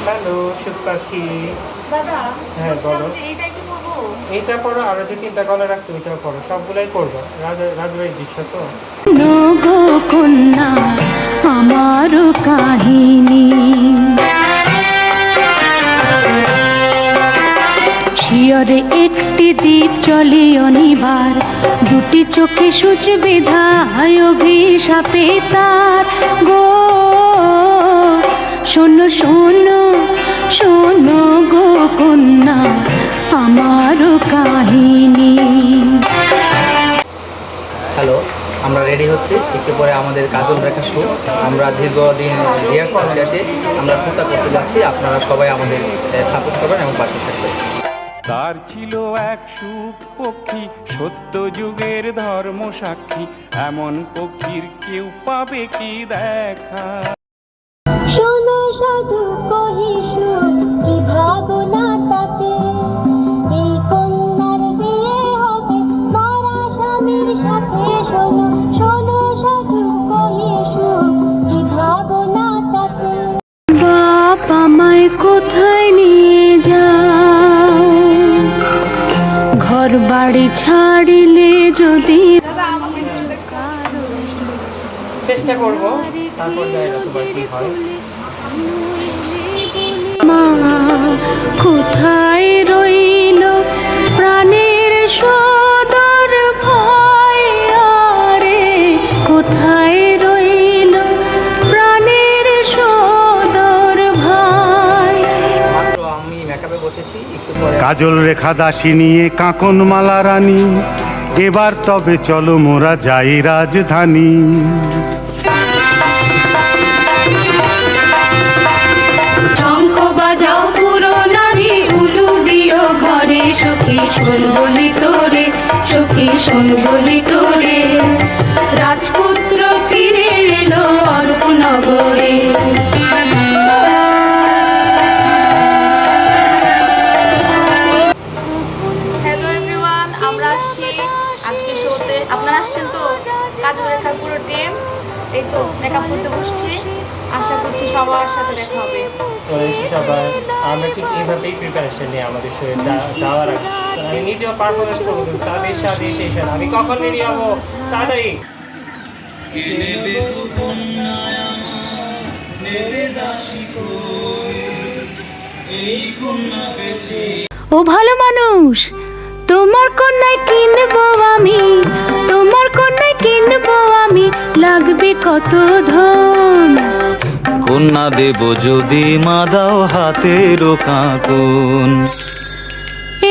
Hello সুখ পাখি। দাদা হ্যাঁ বলো। এইটাই কি পরবো? এইটা পড়ো, আরো যে তিনটা কলার আছে ওইটাও পড়ো, সবগুলাই পড়বো। রাজবাড়ির দৃশ্য তো। গো কন্যা আমার কাহিনী, শিয়রে একটি দ্বীপ চলে অনিবার, দুটি চোখে সূচ বেধায় অভিশাপে তার গো। শোনো শোনো শোনো গো কন্যা আমার কাহিনী। হ্যালো, আমরা রেডি হচ্ছি, একটু পরে আমাদের কাজল রেখা শো। আমরা দীর্ঘদিন রিহার্সাল শেষে আমরা শুটটা করতে যাচ্ছি। আপনারা সবাই আমাদের সাপোর্ট করবেন এবং পাশে থাকবেন। তার ছিল এক সুখ পক্ষী, সত্য যুগের ধর্ম সাক্ষী, এমন পক্ষীর কেউ পাবে কি দেখা। শোনো সাধু কহিসু কি ভাবনা তাতে, এই কন্যার বিয়ে হবে মারা স্বামীর সাথে। শোনো শোনো সাধু কহিসু কি ভাবনা তাতে। বাপ আমায় কোথায় নিয়ে যাও, ঘর বাড়ি ছাড়িলে যদি দাদা আমাকে চেষ্টা করবো, তারপর যাই না তোমার কি হয়। মা কোথায় রইল প্রাণের সদর ভয়, আরে কোথায় রইল প্রাণের সদর ভাই। মাত্র আমি মেকআপে বসেছি, একটু পরে কাজল রেখা দাসী নিয়ে কাঁকন মালা রানী, এবার তবে চলো মোরা যাই রাজধানী। শঙ্খ বাজাও পুরো নারী, উলু দিও ঘরে, সখী শোন বলি তোরে, সখী শোন বলি তোরে, রাজপুত্র ফিরে এলো অরূপ নগরে। হ্যালো এভরিওয়ান, আমরা আসছি আজকে শোতে। আপনারা আসছেন তো? কাজল রেখার পুরো টিম এই তো মেকআপ করতে বসছি। আশা করছি সবার সাথে দেখা হবে। চলে এসে সবাই, আমরা ঠিক এইভাবেই প্রিপারেশন নিই আমাদের শোয়ে যাওয়ার আগে। তো আমি নিজেও পারফরমেন্স করবো, কিন্তু তাদের সাথে সেই সাথে আমি কখন রেডি হবো তাড়াতাড়ি। ও ভালো মানুষ, তোমার কন্যায় কিনবো আমি, তোমার কন্যায় কিনবো আমি, লাগবে কত ধন। কন্যা দেব যদি মা দাও হাতের কাকুন,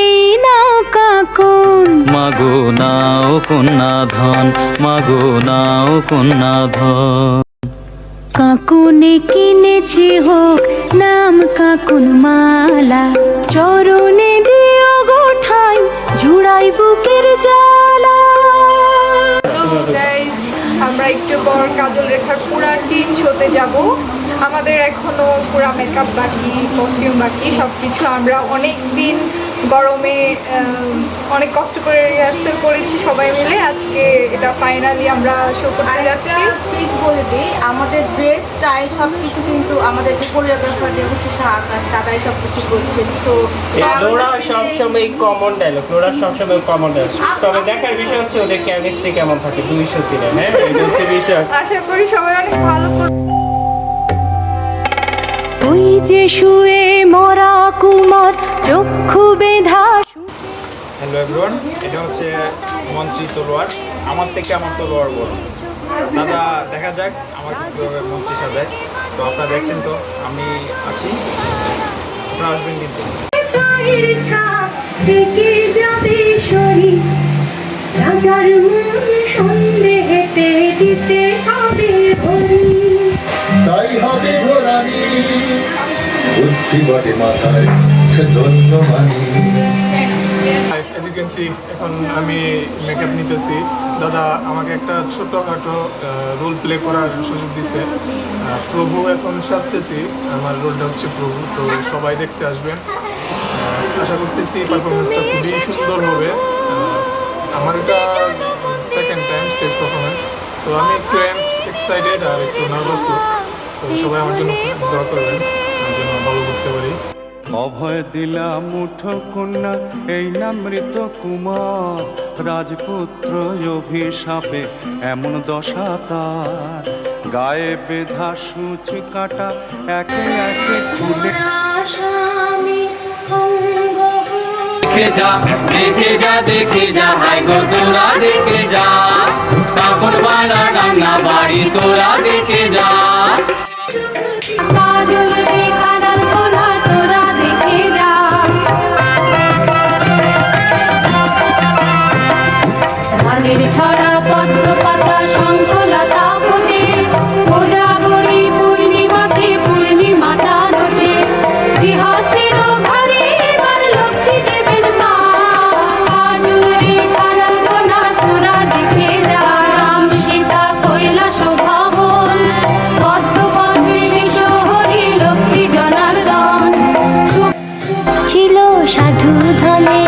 এই নাও কাকুন, মাগো নাও কন্যা ধন, মাগো নাও কন্যা ধন। কাকুনে কিনেছে হোক নাম কাকুন মালা, চরণে দিও গোঠাই ঝুড়াই বুকের জ্বালা। হ্যালো গাইস, আমরা একটু পর কাজল রেখার পুরা টিম শোতে যাব। আমাদের এখনো পুরা মেকআপ বাকি, কস্টিউম বাকি, সব কিছু। আমরা অনেক দিন গরমে অনেক কষ্ট করে রিহার্সাল করেছি সবাই মিলে। আজকে এটা ফাইনালি আমরা শো করতে যাচ্ছি। স্পিচ বলে দিই, আমাদের ড্রেস স্টাইল সব কিছু কিন্তু আমাদের যে কোরিওগ্রাফার দেবশিষ আকাশ দাদাই সব কিছু করছেন। সো লোরা সবসময় কমন ডায়লগ, লোরা সবসময় কমন ডায়লগ, তবে দেখার বিষয় হচ্ছে ওদের কেমিস্ট্রি কেমন থাকে 203-এ। হ্যাঁ, এটা হচ্ছে বিষয়। আশা করি সবাই অনেক ভালো করবে। ওই যে শুয়ে মরা কুমার চক্ষু বেধা। হ্যালো এভরিওয়ান, এটা হচ্ছে মন্ত্রী তলোয়ার। আমার থেকে আমার তলোয়ার বড়। দাদা দেখা যাক আমাকে কীভাবে মন্ত্রী সাজায়। তো আপনারা দেখছেন তো আমি আছি, আপনারা আসবেন কিন্তু। থেকে যাবে শরীর, রাজার মন সন্দেহেতে দিতে হবে ভরি। তাই হবে ঘোরানি বুদ্ধি বটে মাথায় ধন্য মানি। অ্যাজ ইউ ক্যান সি, এখন আমি মেকআপ নিতেছি। দাদা আমাকে একটা ছোটোখাটো রোল প্লে করার সুযোগ দিছে। প্রভু এখন সাজতেছি, আমার রোলটা হচ্ছে প্রভু। তো সবাই দেখতে আসবেন। আশা করতেছি পারফরমেন্সটা খুবই সুন্দর হবে। আমার এটা second time stage performance, so আমি একটু এক্সাইটেড আর একটু নার্ভাসও। সো সবাই আমার জন্য দোয়া করবেন, আমার জন্য ভালো করতে অভয় দিলা মুঠো কন্যা এই নাম মৃত কুমার রাজপুত্র অভিশাপে এমন দশা তার গায়ে বেধা সূচ কাটা একে একে খুলে স্বামী অঙ্গ দেখে যা দেখে যা দেখে যা হাই গো তোরা দেখে যা কাপড়ওয়ালা রান্না বাড়ি তোরা দেখে যা কাজল রেখা ডালপোলা তোরা দেখে যা ধানের ছড়া পদ্ম পাতা শঙ্খলতা ফোটে কোজাগরী পূর্ণিমাতে পূর্ণিমা চাঁদ ওঠে গৃহস্থের ঘরে এবার লক্ষ্মী দেবেন মা কাজল রেখা ডালপোলা তোরা দেখে যা রাম সীতা কৈলাস ভবন পদ্ম পদ্মে শহরে লক্ষ্মী জনার্দন ছিল সাধু ধনে